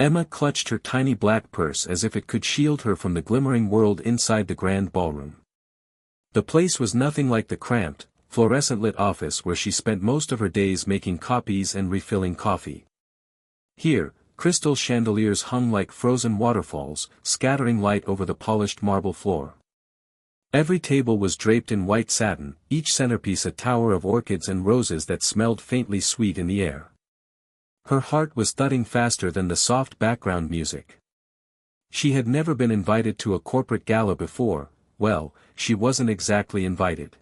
Emma clutched her tiny black purse as if it could shield her from the glimmering world inside the grand ballroom. The place was nothing like the cramped, fluorescent-lit office where she spent most of her days making copies and refilling coffee. Here, crystal chandeliers hung like frozen waterfalls, scattering light over the polished marble floor. Every table was draped in white satin, each centerpiece a tower of orchids and roses that smelled faintly sweet in the air. Her heart was thudding faster than the soft background music. She had never been invited to a corporate gala before. Well, she wasn't exactly invited.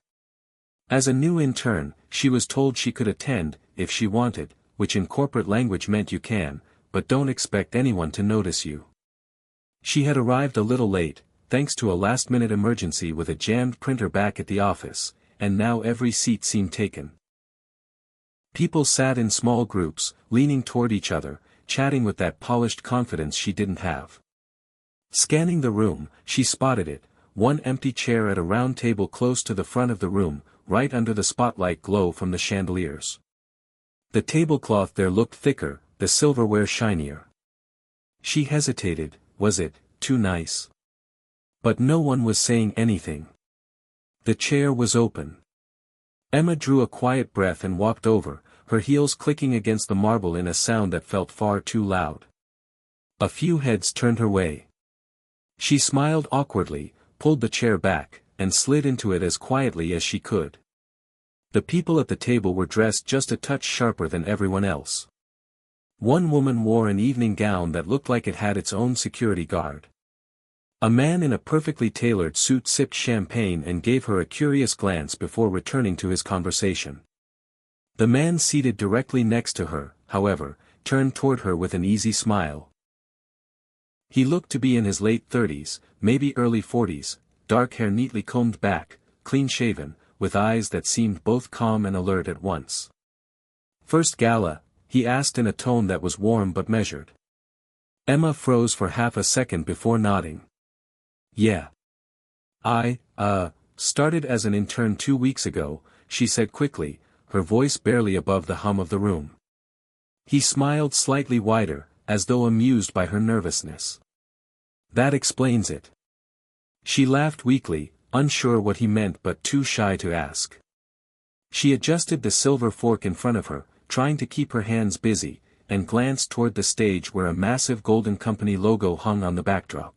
As a new intern, she was told she could attend, if she wanted, which in corporate language meant you can, but don't expect anyone to notice you. She had arrived a little late, thanks to a last-minute emergency with a jammed printer back at the office, and now every seat seemed taken. People sat in small groups, leaning toward each other, chatting with that polished confidence she didn't have. Scanning the room, she spotted it, one empty chair at a round table close to the front of the room, right under the spotlight glow from the chandeliers. The tablecloth there looked thicker, the silverware shinier. She hesitated, was it too nice? But no one was saying anything. The chair was open. Emma drew a quiet breath and walked over, her heels clicking against the marble in a sound that felt far too loud. A few heads turned her way. She smiled awkwardly, pulled the chair back, and slid into it as quietly as she could. The people at the table were dressed just a touch sharper than everyone else. One woman wore an evening gown that looked like it had its own security guard. A man in a perfectly tailored suit sipped champagne and gave her a curious glance before returning to his conversation. The man seated directly next to her, however, turned toward her with an easy smile. He looked to be in his late 30s, maybe early 40s, dark hair neatly combed back, clean-shaven, with eyes that seemed both calm and alert at once. "First gala?" he asked in a tone that was warm but measured. Emma froze for half a second before nodding. "Yeah. I started as an intern 2 weeks ago," she said quickly, her voice barely above the hum of the room. He smiled slightly wider, as though amused by her nervousness. "That explains it." She laughed weakly, unsure what he meant but too shy to ask. She adjusted the silver fork in front of her, trying to keep her hands busy, and glanced toward the stage where a massive Golden Company logo hung on the backdrop.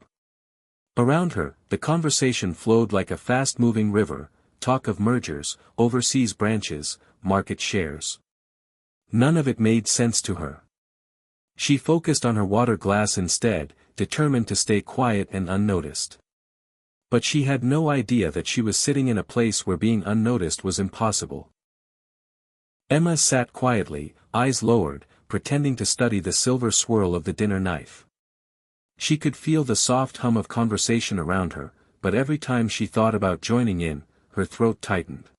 Around her, the conversation flowed like a fast-moving river, talk of mergers, overseas branches, market shares. None of it made sense to her. She focused on her water glass instead, determined to stay quiet and unnoticed. But she had no idea that she was sitting in a place where being unnoticed was impossible. Emma sat quietly, eyes lowered, pretending to study the silver swirl of the dinner knife. She could feel the soft hum of conversation around her, but every time she thought about joining in, her throat tightened.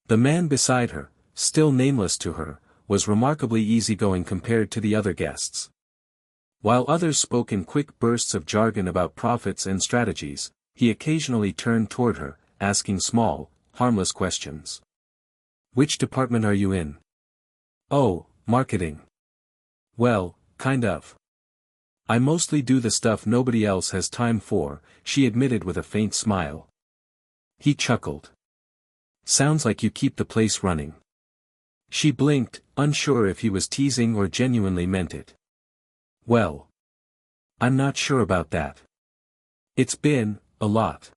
The man beside her, still nameless to her, was remarkably easygoing compared to the other guests. While others spoke in quick bursts of jargon about profits and strategies, he occasionally turned toward her, asking small, harmless questions. "Which department are you in?" "Oh, marketing." "Well, kind of. I mostly do the stuff nobody else has time for," she admitted with a faint smile. He chuckled. "Sounds like you keep the place running." She blinked, unsure if he was teasing or genuinely meant it. "Well, I'm not sure about that. It's been a lot."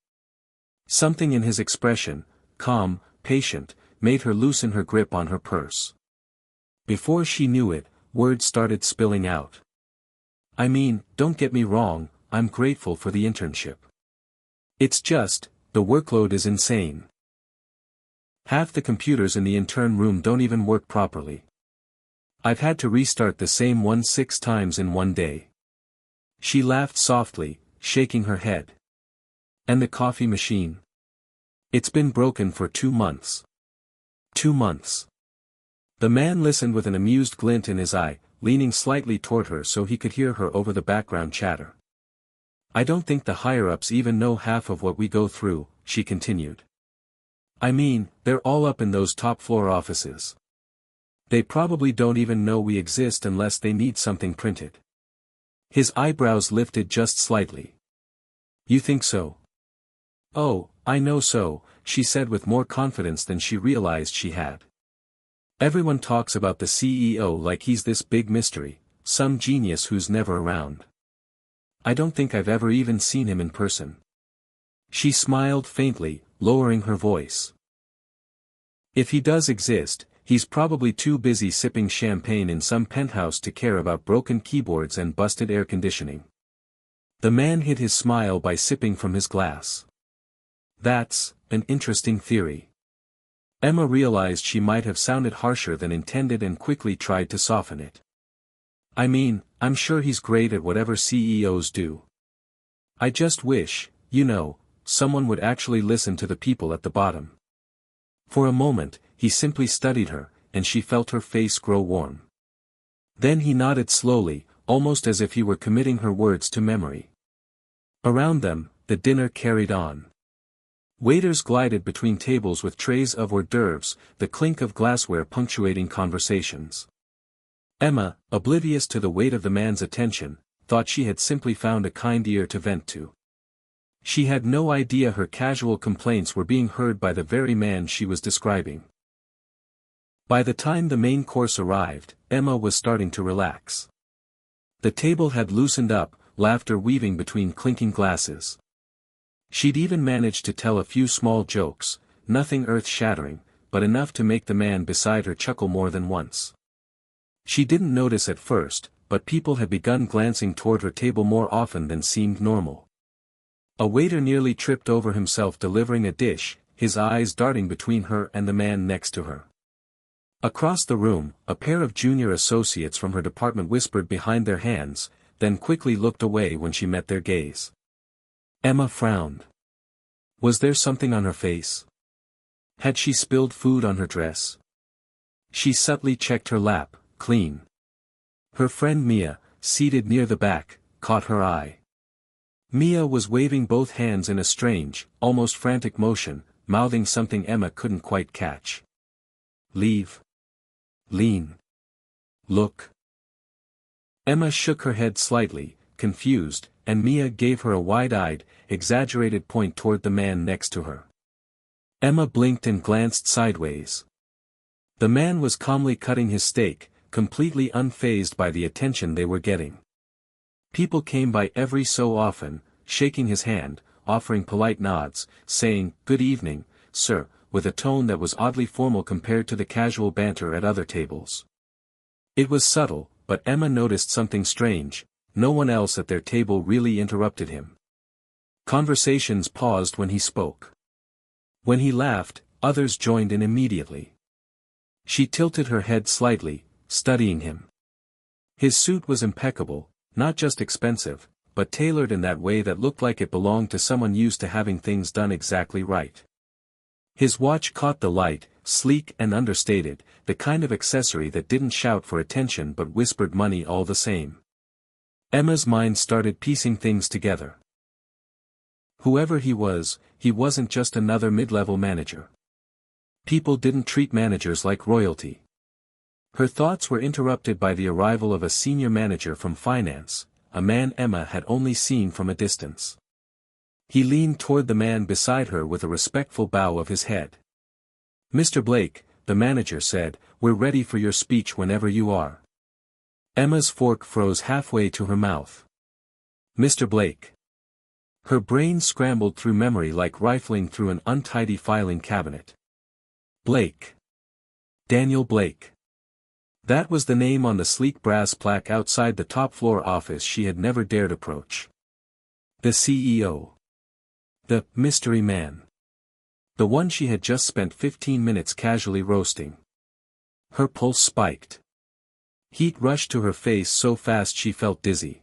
Something in his expression, calm, patient, made her loosen her grip on her purse. Before she knew it, words started spilling out. "I mean, don't get me wrong, I'm grateful for the internship. It's just, the workload is insane. Half the computers in the intern room don't even work properly. I've had to restart the same one 6 times in one day." She laughed softly, shaking her head. "And the coffee machine? It's been broken for 2 months. 2 months." The man listened with an amused glint in his eye, leaning slightly toward her so he could hear her over the background chatter. "I don't think the higher-ups even know half of what we go through," she continued. "I mean, they're all up in those top-floor offices. They probably don't even know we exist unless they need something printed. His eyebrows lifted just slightly. You think so? Oh, I know so, she said with more confidence than she realized she had. Everyone talks about the CEO like he's this big mystery, some genius who's never around. I don't think I've ever even seen him in person. She smiled faintly, lowering her voice. If he does exist, he's probably too busy sipping champagne in some penthouse to care about broken keyboards and busted air conditioning. The man hid his smile by sipping from his glass. That's an interesting theory. Emma realized she might have sounded harsher than intended and quickly tried to soften it. I mean, I'm sure he's great at whatever CEOs do. I just wish, someone would actually listen to the people at the bottom. For a moment, he simply studied her, and she felt her face grow warm. Then he nodded slowly, almost as if he were committing her words to memory. Around them, the dinner carried on. Waiters glided between tables with trays of hors d'oeuvres, the clink of glassware punctuating conversations. Emma, oblivious to the weight of the man's attention, thought she had simply found a kind ear to vent to. She had no idea her casual complaints were being heard by the very man she was describing. By the time the main course arrived, Emma was starting to relax. The table had loosened up, laughter weaving between clinking glasses. She'd even managed to tell a few small jokes, nothing earth-shattering, but enough to make the man beside her chuckle more than once. She didn't notice at first, but people had begun glancing toward her table more often than seemed normal. A waiter nearly tripped over himself delivering a dish, his eyes darting between her and the man next to her. Across the room, a pair of junior associates from her department whispered behind their hands, then quickly looked away when she met their gaze. Emma frowned. Was there something on her face? Had she spilled food on her dress? She subtly checked her lap, clean. Her friend Mia, seated near the back, caught her eye. Mia was waving both hands in a strange, almost frantic motion, mouthing something Emma couldn't quite catch. Leave. Lean. Look. Emma shook her head slightly, confused, and Mia gave her a wide-eyed, exaggerated point toward the man next to her. Emma blinked and glanced sideways. The man was calmly cutting his steak, completely unfazed by the attention they were getting. People came by every so often, shaking his hand, offering polite nods, saying, "Good evening, sir," with a tone that was oddly formal compared to the casual banter at other tables. It was subtle, but Emma noticed something strange. No one else at their table really interrupted him. Conversations paused when he spoke. When he laughed, others joined in immediately. She tilted her head slightly, studying him. His suit was impeccable, not just expensive, but tailored in that way that looked like it belonged to someone used to having things done exactly right. His watch caught the light, sleek and understated, the kind of accessory that didn't shout for attention but whispered money all the same. Emma's mind started piecing things together. Whoever he wasn't just another mid-level manager. People didn't treat managers like royalty. Her thoughts were interrupted by the arrival of a senior manager from finance, a man Emma had only seen from a distance. He leaned toward the man beside her with a respectful bow of his head. "Mr. Blake," the manager said, "we're ready for your speech whenever you are." Emma's fork froze halfway to her mouth. Mr. Blake. Her brain scrambled through memory like rifling through an untidy filing cabinet. Blake. Daniel Blake. That was the name on the sleek brass plaque outside the top-floor office she had never dared approach. The CEO. The mystery man. The one she had just spent 15 minutes casually roasting. Her pulse spiked. Heat rushed to her face so fast she felt dizzy.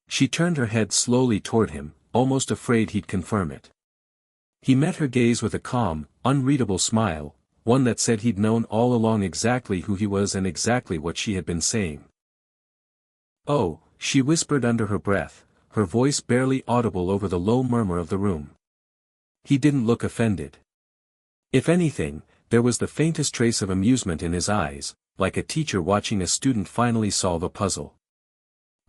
She turned her head slowly toward him, almost afraid he'd confirm it. He met her gaze with a calm, unreadable smile, one that said he'd known all along exactly who he was and exactly what she had been saying. "Oh," she whispered under her breath, her voice barely audible over the low murmur of the room. He didn't look offended. If anything, there was the faintest trace of amusement in his eyes, like a teacher watching a student finally solve a puzzle.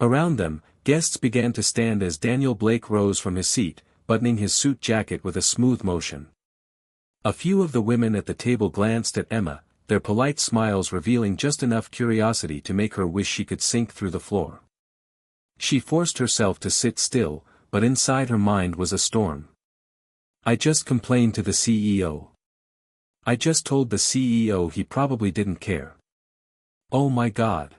Around them, guests began to stand as Daniel Blake rose from his seat, buttoning his suit jacket with a smooth motion. A few of the women at the table glanced at Emma, their polite smiles revealing just enough curiosity to make her wish she could sink through the floor. She forced herself to sit still, but inside her mind was a storm. I just complained to the CEO. I just told the CEO he probably didn't care. Oh my God.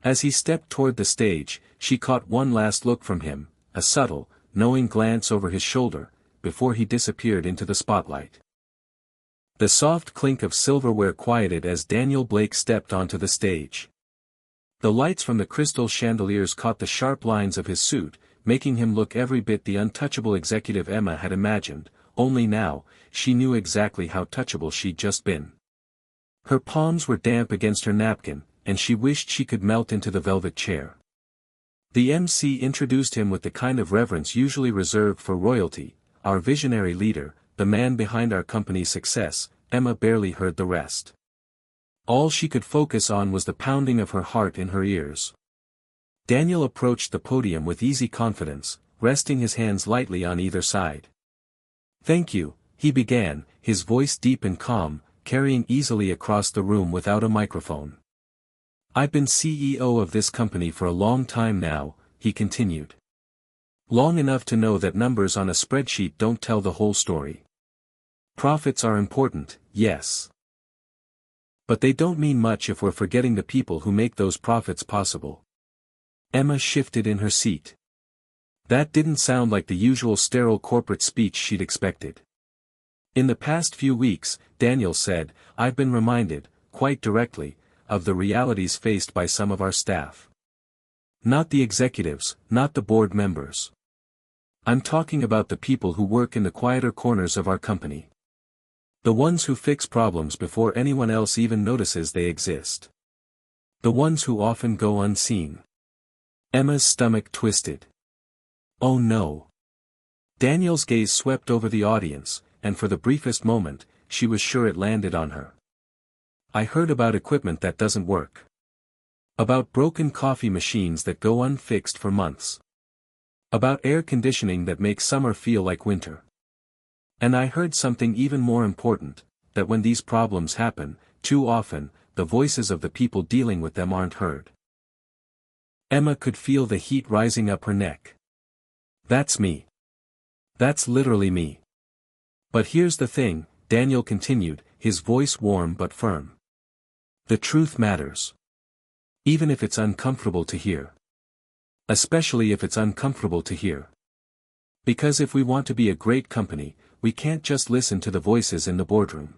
As he stepped toward the stage, she caught one last look from him, a subtle, knowing glance over his shoulder, before he disappeared into the spotlight. The soft clink of silverware quieted as Daniel Blake stepped onto the stage. The lights from the crystal chandeliers caught the sharp lines of his suit, making him look every bit the untouchable executive Emma had imagined, only now, she knew exactly how touchable she'd just been. Her palms were damp against her napkin, and she wished she could melt into the velvet chair. The MC introduced him with the kind of reverence usually reserved for royalty, our visionary leader, the man behind our company's success. Emma barely heard the rest. All she could focus on was the pounding of her heart in her ears. Daniel approached the podium with easy confidence, resting his hands lightly on either side. Thank you, he began, his voice deep and calm, carrying easily across the room without a microphone. I've been CEO of this company for a long time now, he continued. Long enough to know that numbers on a spreadsheet don't tell the whole story. Profits are important, yes. But they don't mean much if we're forgetting the people who make those profits possible. Emma shifted in her seat. That didn't sound like the usual sterile corporate speech she'd expected. In the past few weeks, Daniel said, I've been reminded, quite directly, of the realities faced by some of our staff. Not the executives, not the board members. I'm talking about the people who work in the quieter corners of our company. The ones who fix problems before anyone else even notices they exist. The ones who often go unseen. Emma's stomach twisted. Oh no. Daniel's gaze swept over the audience, and for the briefest moment, she was sure it landed on her. I heard about equipment that doesn't work. About broken coffee machines that go unfixed for months. About air conditioning that makes summer feel like winter. And I heard something even more important, that when these problems happen, too often, the voices of the people dealing with them aren't heard. Emma could feel the heat rising up her neck. That's me. That's literally me. But here's the thing, Daniel continued, his voice warm but firm. The truth matters. Even if it's uncomfortable to hear. Especially if it's uncomfortable to hear. Because if we want to be a great company, we can't just listen to the voices in the boardroom.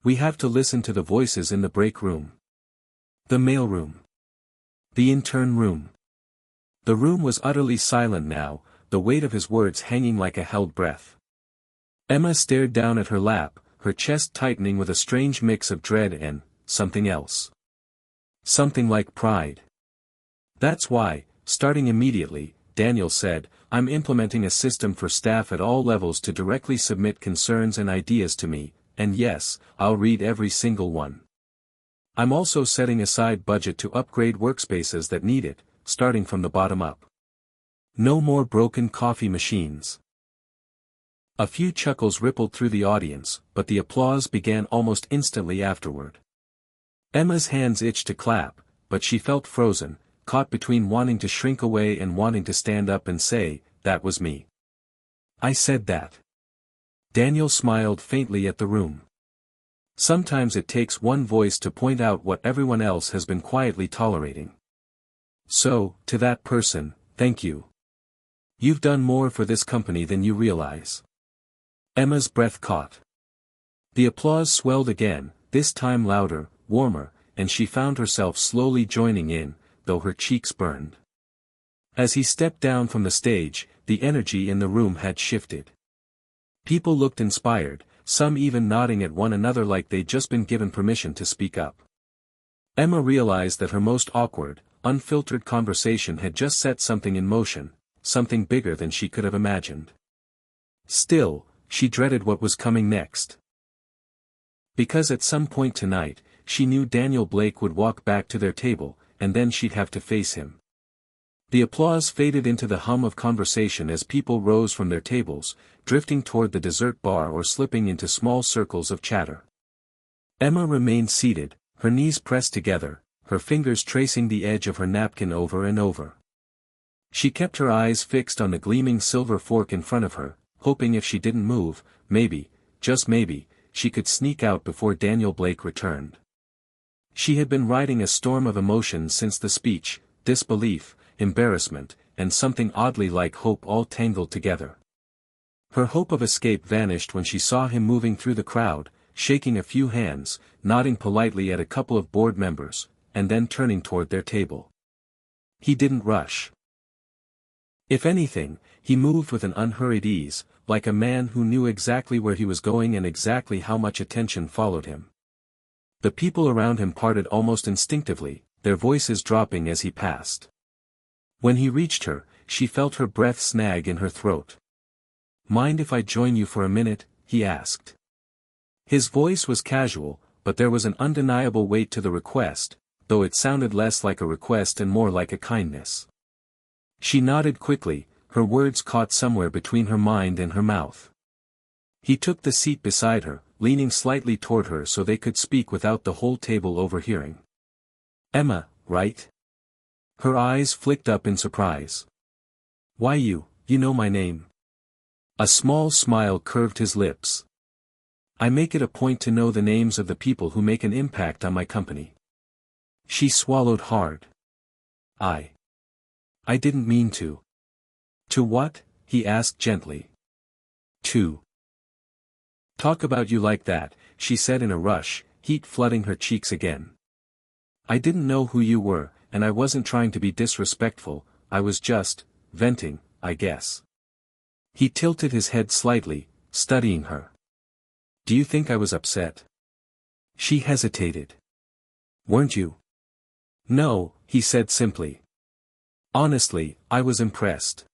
We have to listen to the voices in the break room. The mailroom. The intern room. The room was utterly silent now, the weight of his words hanging like a held breath. Emma stared down at her lap, her chest tightening with a strange mix of dread and something else. Something like pride. That's why, starting immediately, Daniel said, I'm implementing a system for staff at all levels to directly submit concerns and ideas to me, and yes, I'll read every single one. I'm also setting aside budget to upgrade workspaces that need it, starting from the bottom up. No more broken coffee machines. A few chuckles rippled through the audience, but the applause began almost instantly afterward. Emma's hands itched to clap, but she felt frozen, caught between wanting to shrink away and wanting to stand up and say, that was me. I said that. Daniel smiled faintly at the room. Sometimes it takes one voice to point out what everyone else has been quietly tolerating. So, to that person, thank you. You've done more for this company than you realize. Emma's breath caught. The applause swelled again, this time louder, warmer, and she found herself slowly joining in, though her cheeks burned. As he stepped down from the stage, the energy in the room had shifted. People looked inspired, some even nodding at one another like they'd just been given permission to speak up. Emma realized that her most awkward, unfiltered conversation had just set something in motion, something bigger than she could have imagined. Still, she dreaded what was coming next. Because at some point tonight, she knew Daniel Blake would walk back to their table, and then she'd have to face him. The applause faded into the hum of conversation as people rose from their tables, drifting toward the dessert bar or slipping into small circles of chatter. Emma remained seated, her knees pressed together, her fingers tracing the edge of her napkin over and over. She kept her eyes fixed on the gleaming silver fork in front of her, hoping if she didn't move, maybe, just maybe, she could sneak out before Daniel Blake returned. She had been riding a storm of emotions since the speech, disbelief, embarrassment, and something oddly like hope all tangled together. Her hope of escape vanished when she saw him moving through the crowd, shaking a few hands, nodding politely at a couple of board members, and then turning toward their table. He didn't rush. If anything, he moved with an unhurried ease, like a man who knew exactly where he was going and exactly how much attention followed him. The people around him parted almost instinctively, their voices dropping as he passed. When he reached her, she felt her breath snag in her throat. "Mind if I join you for a minute?" he asked. His voice was casual, but there was an undeniable weight to the request, though it sounded less like a request and more like a kindness. She nodded quickly, her words caught somewhere between her mind and her mouth. He took the seat beside her, leaning slightly toward her so they could speak without the whole table overhearing. "Emma, right?" Her eyes flicked up in surprise. "Why you know my name." A small smile curved his lips. "I make it a point to know the names of the people who make an impact on my company." She swallowed hard. I didn't mean to." "To what?" he asked gently. "To talk about you like that," she said in a rush, heat flooding her cheeks again. "I didn't know who you were, and I wasn't trying to be disrespectful, I was just venting, I guess." He tilted his head slightly, studying her. "Do you think I was upset?" She hesitated. "Weren't you?" "No," he said simply. "Honestly, I was impressed.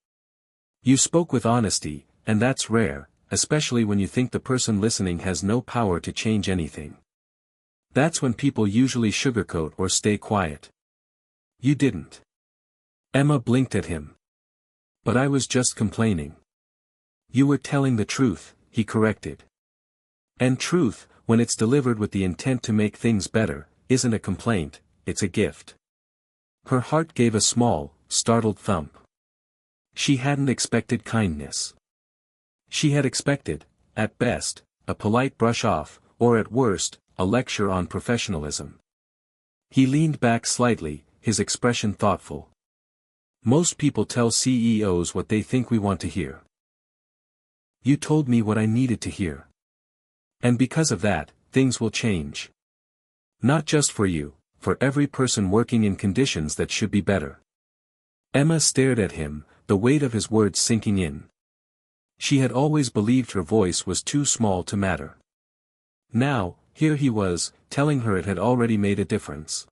You spoke with honesty, and that's rare, especially when you think the person listening has no power to change anything. That's when people usually sugarcoat or stay quiet. You didn't." Emma blinked at him. "But I was just complaining." "You were telling the truth," he corrected. "And truth, when it's delivered with the intent to make things better, isn't a complaint, it's a gift." Her heart gave a small, startled thump. She hadn't expected kindness. She had expected, at best, a polite brush-off, or at worst, a lecture on professionalism. He leaned back slightly, his expression thoughtful. "Most people tell CEOs what they think we want to hear. You told me what I needed to hear. And because of that, things will change. Not just for you, for every person working in conditions that should be better." Emma stared at him, the weight of his words sinking in. She had always believed her voice was too small to matter. Now, here he was, telling her it had already made a difference.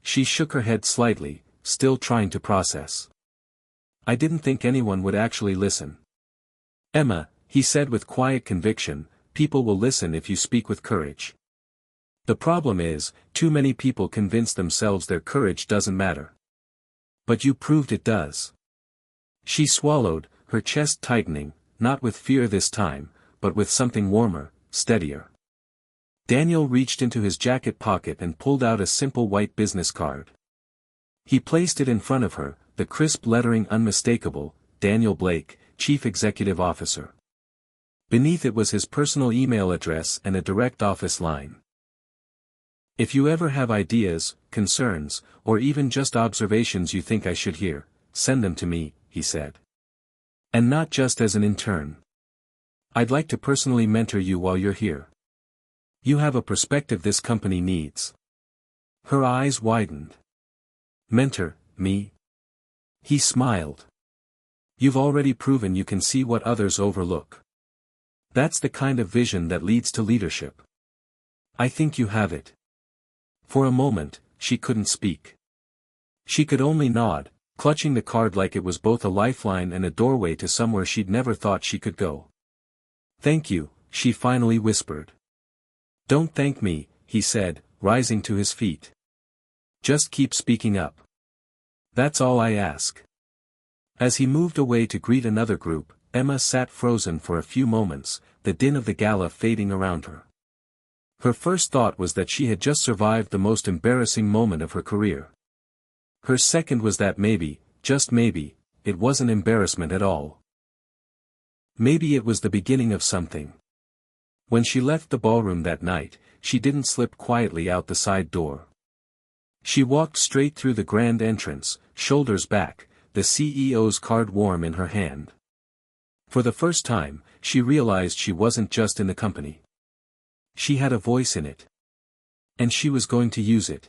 She shook her head slightly, still trying to process. "I didn't think anyone would actually listen." "Emma," he said with quiet conviction, "people will listen if you speak with courage. The problem is, too many people convince themselves their courage doesn't matter. But you proved it does." She swallowed, her chest tightening, not with fear this time, but with something warmer, steadier. Daniel reached into his jacket pocket and pulled out a simple white business card. He placed it in front of her, the crisp lettering unmistakable, Daniel Blake, Chief Executive Officer. Beneath it was his personal email address and a direct office line. "If you ever have ideas, concerns, or even just observations you think I should hear, send them to me," he said. "And not just as an intern. I'd like to personally mentor you while you're here. You have a perspective this company needs." Her eyes widened. "Mentor, me?" He smiled. "You've already proven you can see what others overlook. That's the kind of vision that leads to leadership. I think you have it." For a moment, she couldn't speak. She could only nod, clutching the card like it was both a lifeline and a doorway to somewhere she'd never thought she could go. "Thank you," she finally whispered. "Don't thank me," he said, rising to his feet. "Just keep speaking up. That's all I ask. As he moved away to greet another group, Emma sat frozen for a few moments, the din of the gala fading around her. Her first thought was that she had just survived the most embarrassing moment of her career. Her second was that maybe, just maybe, it wasn't embarrassment at all. Maybe it was the beginning of something. When she left the ballroom that night, she didn't slip quietly out the side door. She walked straight through the grand entrance, shoulders back, the CEO's card warm in her hand. For the first time, she realized she wasn't just in the company. She had a voice in it. And she was going to use it.